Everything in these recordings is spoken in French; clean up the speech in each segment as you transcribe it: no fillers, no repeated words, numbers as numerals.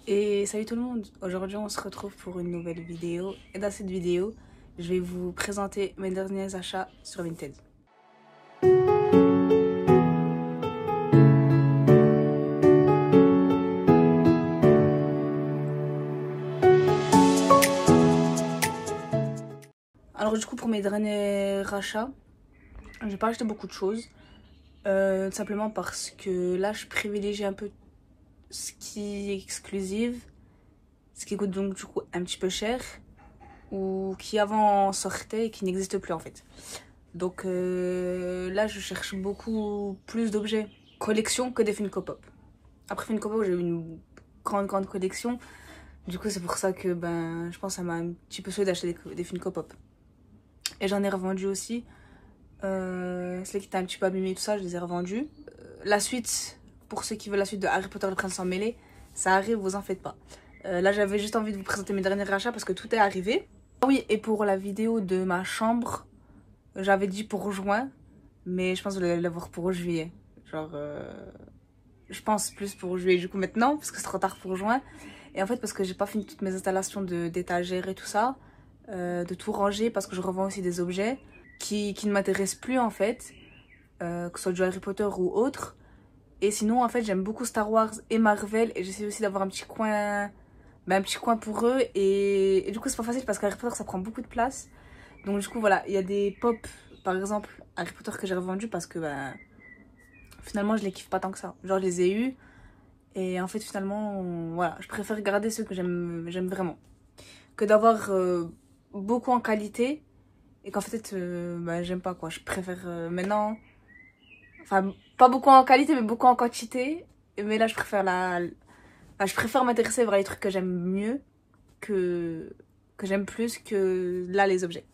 Et salut tout le monde, aujourd'hui on se retrouve pour une nouvelle vidéo et dans cette vidéo je vais vous présenter mes derniers achats sur Vinted. Alors du coup pour mes derniers achats, j'ai pas acheté beaucoup de choses, tout simplement parce que là je privilégie un peu ce qui est exclusif, ce qui coûte donc du coup un petit peu cher ou qui avant sortait et qui n'existe plus en fait. Donc là je cherche beaucoup plus d'objets collection que des Funko Pop. Après Funko Pop j'ai eu une grande collection, du coup c'est pour ça que ben je pense que ça m'a un petit peu saoulé d'acheter des Funko Pop. Et j'en ai revendu aussi. Celles qui étaient un petit peu abîmées tout ça, je les ai revendues. La suite, pour ceux qui veulent la suite de Harry Potter le Prince sans mêlée, ça arrive, vous en faites pas. Là j'avais juste envie de vous présenter mes derniers achats parce que tout est arrivé. Ah oui, et pour la vidéo de ma chambre, j'avais dit pour juin, mais je pense que vous allez l'avoir pour juillet. Genre, je pense plus pour juillet du coup maintenant, parce que c'est trop tard pour juin. Et en fait, parce que j'ai pas fini toutes mes installations d'étagères et tout ça, de tout ranger, parce que je revends aussi des objets qui ne m'intéressent plus en fait, que ce soit du Harry Potter ou autre. Et sinon, en fait, j'aime beaucoup Star Wars et Marvel, et j'essaie aussi d'avoir un petit coin, ben, un petit coin pour eux. Et du coup, c'est pas facile parce qu'Harry Potter ça prend beaucoup de place. Donc du coup voilà, il y a des pop par exemple Harry Potter que j'ai revendu parce que ben, finalement je les kiffe pas tant que ça. Genre je les ai eus et en fait finalement voilà, je préfère garder ceux que j'aime vraiment. Que d'avoir beaucoup en qualité et qu'en fait ben, j'aime pas quoi. Je préfère maintenant, enfin pas beaucoup en qualité mais beaucoup en quantité. Mais là je préfère je préfère m'intéresser vers les trucs que j'aime mieux que j'aime plus que là les objets.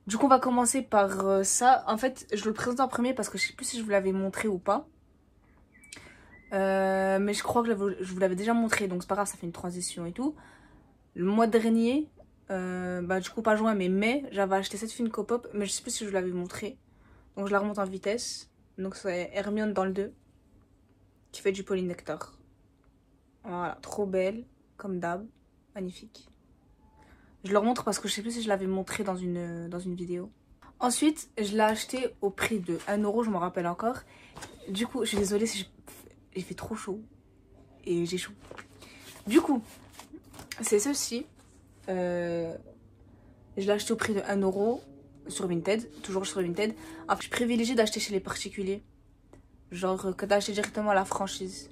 Du coup, on va commencer par ça. En fait, je le présente en premier parce que je sais plus si je vous l'avais montré ou pas. Mais je crois que je vous l'avais déjà montré, donc c'est pas grave, ça fait une transition et tout. Le mois dernier, bah du coup pas juin mais mai, j'avais acheté cette Funko Pop, mais je sais plus si je vous l'avais montré. Donc je la remonte en vitesse. Donc c'est Hermione dans le 2, qui fait du polynectar. Voilà, trop belle, comme d'hab, magnifique. Je le remontre parce que je sais plus si je l'avais montré dans une vidéo. Ensuite, je l'ai acheté au prix de 1 €, je m'en rappelle encore. Du coup, je suis désolée si j'ai fait trop chaud. Et j'ai chaud. Du coup, c'est ceci. Je l'ai acheté au prix de 1 € sur Vinted. Toujours sur Vinted. Après, je privilégie d'acheter chez les particuliers. Genre que d'acheter directement la franchise.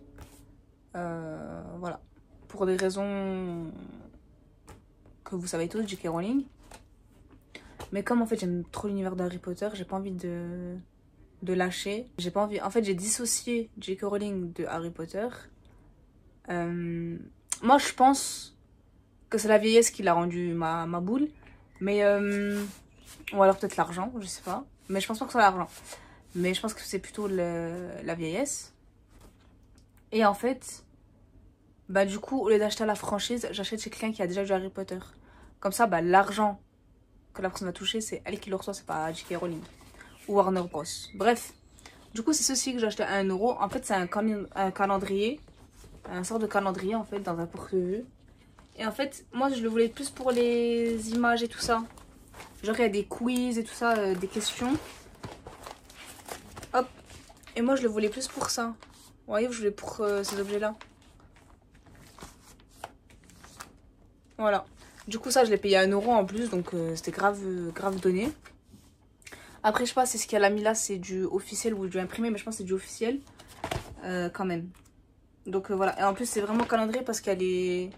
Voilà. Pour des raisons que vous savez tous, J.K. Rowling. Mais comme en fait j'aime trop l'univers d'Harry Potter, j'ai pas envie de lâcher. J'ai pas envie. En fait, j'ai dissocié J.K. Rowling de Harry Potter. Moi, je pense que c'est la vieillesse qui l'a rendu ma boule. Mais ou alors peut-être l'argent, je sais pas. Mais je pense pas que ce soit l'argent. Mais je pense que c'est plutôt la vieillesse. Et en fait, bah du coup, au lieu d'acheter la franchise, j'achète chez quelqu'un qui a déjà du Harry Potter. Comme ça, bah l'argent que la personne va toucher, c'est elle qui le reçoit, c'est pas J.K. Rowling ou Warner Bros. Bref, du coup c'est ceci que j'ai acheté à 1 €. En fait c'est un calendrier, un sort de calendrier en fait dans un porte-vue. Et en fait moi je le voulais plus pour les images et tout ça. Genre il y a des quiz et tout ça, des questions. Hop. Et moi je le voulais plus pour ça. Vous voyez, je voulais pour ces objets là. Voilà. Du coup ça je l'ai payé à 1 € en plus, donc c'était grave donné. Après, je sais pas, c'est ce qu'elle a mis là, c'est du officiel ou du imprimé, mais je pense que c'est du officiel quand même. Donc voilà, et en plus c'est vraiment calendrier parce qu'il y a les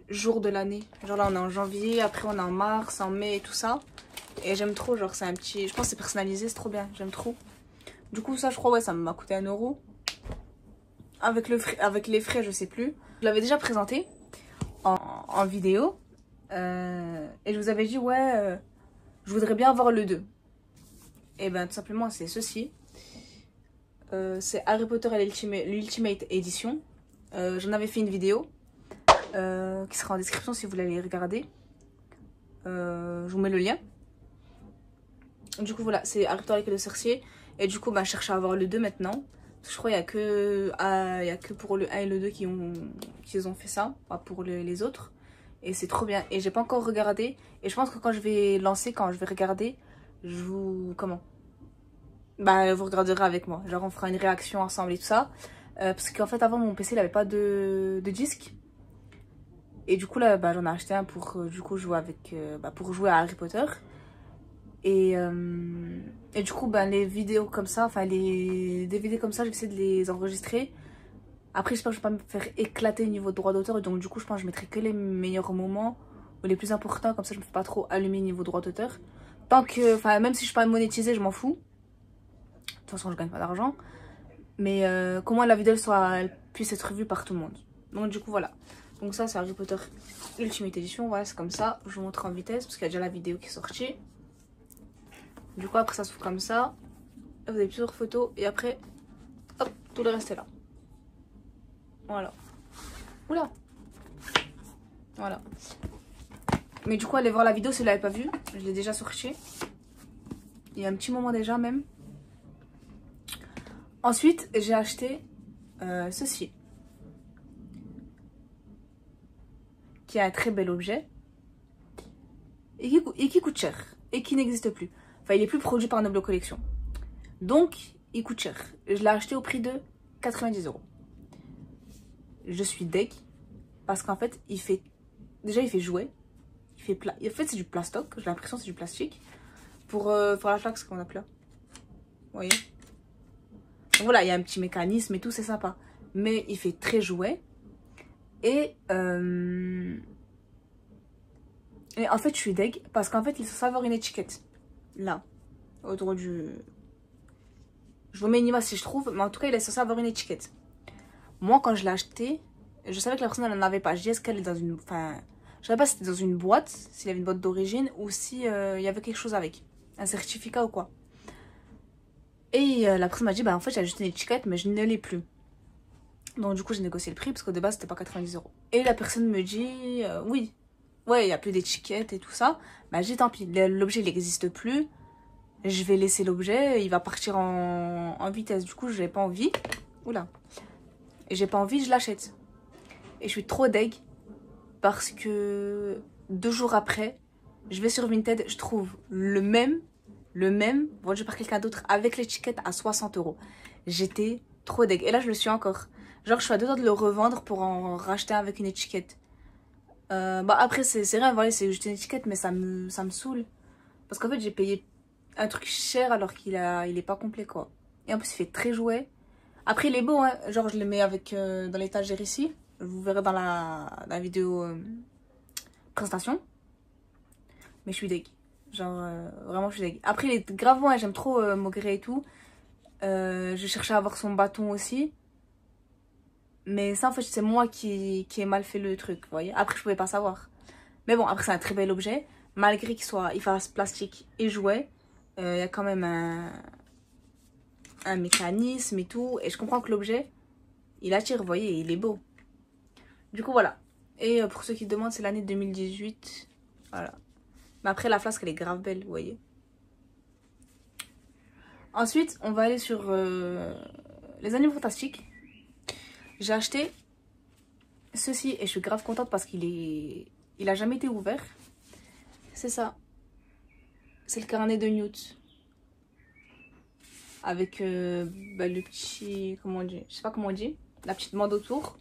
jours de l'année. Genre là on est en janvier, après on est en mars, en mai et tout ça. Et j'aime trop, genre c'est un petit... Je pense que c'est personnalisé, c'est trop bien, j'aime trop. Du coup ça je crois, ouais, ça m'a coûté 1 €. Avec les frais, je sais plus. Je l'avais déjà présenté en vidéo. Et je vous avais dit, ouais, je voudrais bien avoir le 2. Et ben tout simplement c'est ceci. C'est Harry Potter et l'Ultimate Edition. J'en avais fait une vidéo qui sera en description si vous voulez aller regarder. Je vous mets le lien. Du coup voilà, c'est Harry Potter avec le sorcier. Et du coup bah, je cherche à avoir le 2 maintenant. Je crois il y a que pour le 1 et le 2 qui ont fait ça, pas pour les autres. Et c'est trop bien. Et j'ai pas encore regardé. Et je pense que quand je vais regarder, je vous... Comment? Bah, vous regarderez avec moi. Genre, on fera une réaction ensemble et tout ça. Parce qu'en fait, avant, mon PC, il avait pas de disque. Et du coup, là, bah, j'en ai acheté un pour, du coup, jouer avec... pour jouer à Harry Potter. Et du coup, ben, les vidéos comme ça, enfin, les DVD comme ça, je vais essayer de les enregistrer. Après, j'espère que je vais pas me faire éclater au niveau de droit d'auteur. Donc, du coup, je pense que je mettrai que les meilleurs moments ou les plus importants. Comme ça, je me fais pas trop allumer niveau droit d'auteur. Tant que, enfin, même si je suis pas monétisée, je m'en fous. De toute façon, je gagne pas d'argent. Mais comment la vidéo elle puisse être vue par tout le monde. Donc, du coup, voilà. Donc, ça, c'est Harry Potter Ultimate Edition. Voilà, c'est comme ça. Je vous montre en vitesse parce qu'il y a déjà la vidéo qui est sortie. Du coup, après, ça s'ouvre comme ça. Là, vous avez plusieurs photos. Et après, hop, tout le reste est là. Voilà. Oula. Voilà. Mais du coup, allez voir la vidéo si vous ne l'avez pas vue. Je l'ai déjà sorti. Il y a un petit moment déjà même. Ensuite, j'ai acheté ceci. Qui est un très bel objet. Et qui coûte cher. Et qui n'existe plus. Enfin, il est plus produit par Noblo Collection. Donc, il coûte cher. Je l'ai acheté au prix de 90 €. Je suis deg. Parce qu'en fait, il fait jouet. En fait, c'est du plastoc. J'ai l'impression que c'est du plastique. Pour la flaque, qu'on appelle là. Vous voyez? Donc voilà, il y a un petit mécanisme et tout, c'est sympa. Mais il fait très jouet. Et en fait, je suis deg. Parce qu'en fait, il faut savoir une étiquette. Là. Autour du... Je vous mets une image si je trouve. Mais en tout cas, il est censé avoir une étiquette. Moi, quand je l'ai acheté, je savais que la personne, elle n'en avait pas. Je dis, est-ce qu'elle est dans une... Enfin, je savais pas si c'était dans une boîte, s'il y avait une boîte d'origine, ou si il y avait quelque chose avec. Un certificat ou quoi. Et la personne m'a dit, bah en fait, j'ai juste une étiquette, mais je ne l'ai plus. Donc, du coup, j'ai négocié le prix, parce qu'au départ, c'était pas 90 €. Et la personne me dit, oui, ouais, il n'y a plus d'étiquette et tout ça. Bah, j'ai dit, tant pis, l'objet, il n'existe plus. Je vais laisser l'objet, il va partir en vitesse. Du coup, j'ai pas envie. Oula. Et j'ai pas envie, je l'achète. Et je suis trop deg parce que 2 jours après, je vais sur Vinted, je trouve le même vendu par quelqu'un d'autre avec l'étiquette à 60 €. J'étais trop deg. Et là, je le suis encore. Genre, je suis à 2 doigts de le revendre pour en racheter un avec une étiquette. Bah après, c'est rien, vous voyez, c'est juste une étiquette, mais ça me saoule. Parce qu'en fait, j'ai payé un truc cher alors il est pas complet, quoi. Et en plus, il fait très jouet. Après, il est beau, hein. Genre, je le mets avec dans l'étagère ici. Vous verrez dans la vidéo présentation. Mais je suis deg. Genre, vraiment, je suis deg. Après, il est grave bon, hein. J'aime trop Maugré et tout. Je cherchais à avoir son bâton aussi. Mais ça, en fait, c'est moi qui ai mal fait le truc, vous voyez. Après, je pouvais pas savoir. Mais bon, après, c'est un très bel objet. Malgré il fasse plastique et jouet, il y a quand même un mécanisme et tout. Et je comprends que l'objet, il attire, vous voyez, il est beau. Du coup, voilà. Et pour ceux qui demandent, c'est l'année 2018. Voilà. Mais après, la flasque, elle est grave belle, vous voyez. Ensuite, on va aller sur les animaux fantastiques. J'ai acheté ceci et je suis grave contente parce il a jamais été ouvert. C'est ça. C'est le carnet de Newt. Avec le petit... Comment on dit? Je sais pas comment on dit. La petite bande autour.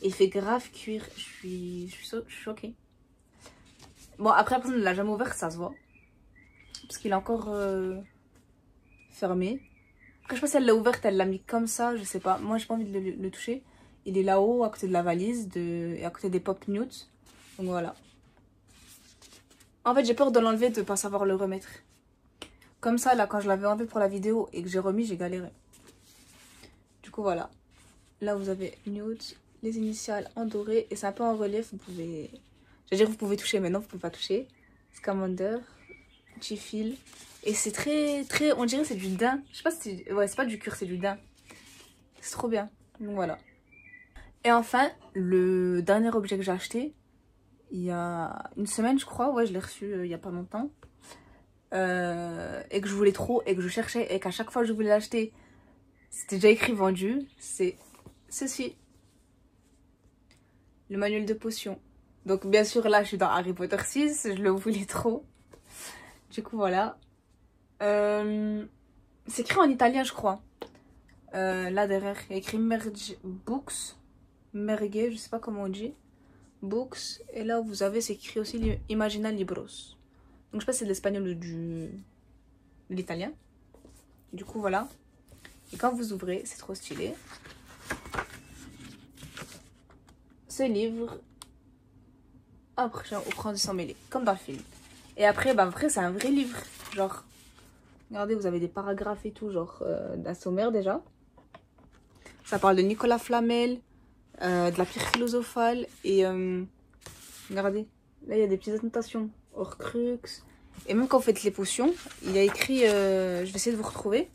Et il fait grave cuir. Je suis choquée. Bon, après, la personne ne l'a jamais ouvert, ça se voit. Parce qu'il est encore fermé. Après, je sais pas si elle l'a ouverte, elle l'a mis comme ça, je sais pas. Moi, j'ai pas envie de le toucher. Il est là-haut, à côté de la valise et à côté des pop Newt. Donc voilà. En fait, j'ai peur de l'enlever, de pas savoir le remettre. Comme ça, là, quand je l'avais enlevé pour la vidéo et que j'ai remis, j'ai galéré. Du coup, voilà. Là, vous avez Newt, les initiales en doré. Et c'est un peu en relief, vous pouvez... J'allais dire, vous pouvez toucher, mais non, vous pouvez pas toucher. Scamander, petit fil. Et c'est très... On dirait que c'est du daim. Je sais pas si c'est... Ouais, c'est pas du cuir, c'est du daim. C'est trop bien. Donc voilà. Et enfin, le dernier objet que j'ai acheté, il y a une semaine, je crois. Ouais, je l'ai reçu il y a pas longtemps. Et que je voulais trop, et que je cherchais, et qu'à chaque fois que je voulais l'acheter, c'était déjà écrit vendu, c'est ceci. Le manuel de potions. Donc bien sûr là je suis dans Harry Potter 6, je le voulais trop. Du coup voilà. C'est écrit en italien je crois. Là derrière il y a écrit Merge Books. Mergue, je sais pas comment on dit. Books. Et là vous avez c'est écrit aussi Imagina Libros. Donc je sais pas si c'est de l'espagnol ou de l'italien. Du coup voilà. Et quand vous ouvrez, c'est trop stylé. Ce livre appartient au prince de sang mêlé, comme dans le film. Et après, bah après c'est un vrai livre. Genre, regardez, vous avez des paragraphes et tout, genre d'un sommaire déjà. Ça parle de Nicolas Flamel, de la pierre philosophale. Et regardez, là il y a des petites annotations. Horcrux. Et même quand vous faites les potions, il y a écrit, je vais essayer de vous retrouver.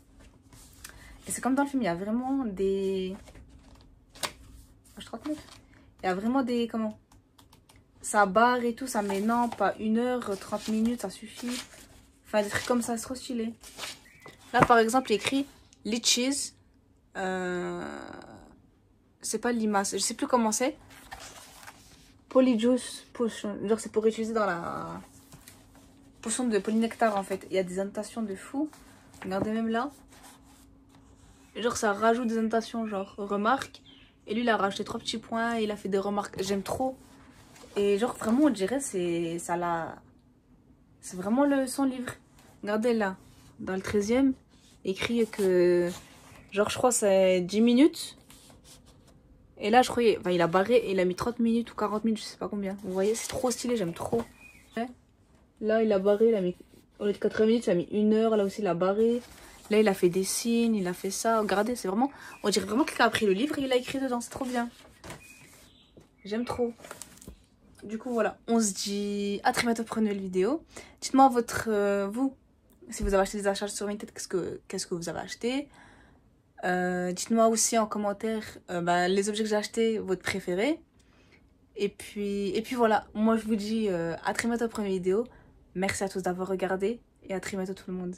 Et c'est comme dans le film, il y a vraiment des... Page 39. Il y a vraiment des... Comment? Ça barre et tout, ça met non, pas 1 heure, 30 minutes, ça suffit. Enfin, des trucs comme ça, c'est trop stylé. Là, par exemple, il y a écrit Leeches. C'est pas limace, je sais plus comment c'est. Polyjuice Potion. Genre, c'est pour utiliser dans la potion de polynectar en fait. Il y a des annotations de fou. Regardez même là. Genre, ça rajoute des annotations, genre remarque. Et lui, il a rajouté 3 petits points. Et il a fait des remarques. J'aime trop. Et genre, vraiment, on dirait c'est ça là. C'est vraiment son livre. Regardez là, dans le 13e, écrit que, genre, je crois c'est 10 minutes. Et là, je croyais, enfin, il a barré et il a mis 30 minutes ou 40 minutes, je sais pas combien. Vous voyez, c'est trop stylé, j'aime trop. Là, il a barré, il a mis, au lieu de 80 minutes, il a mis 1 heure. Là aussi, il a barré. Là, il a fait des signes, il a fait ça. Regardez, c'est vraiment, on dirait vraiment que quelqu'un a pris le livre et il a écrit dedans. C'est trop bien. J'aime trop. Du coup, voilà, on se dit à très bientôt pour une nouvelle vidéo. Dites-moi vous, si vous avez acheté des achats sur Vinted, qu'est-ce que vous avez acheté. Dites-moi aussi en commentaire les objets que j'ai achetés, votre préféré. Et puis voilà, moi je vous dis à très bientôt pour une vidéo. Merci à tous d'avoir regardé et à très bientôt tout le monde.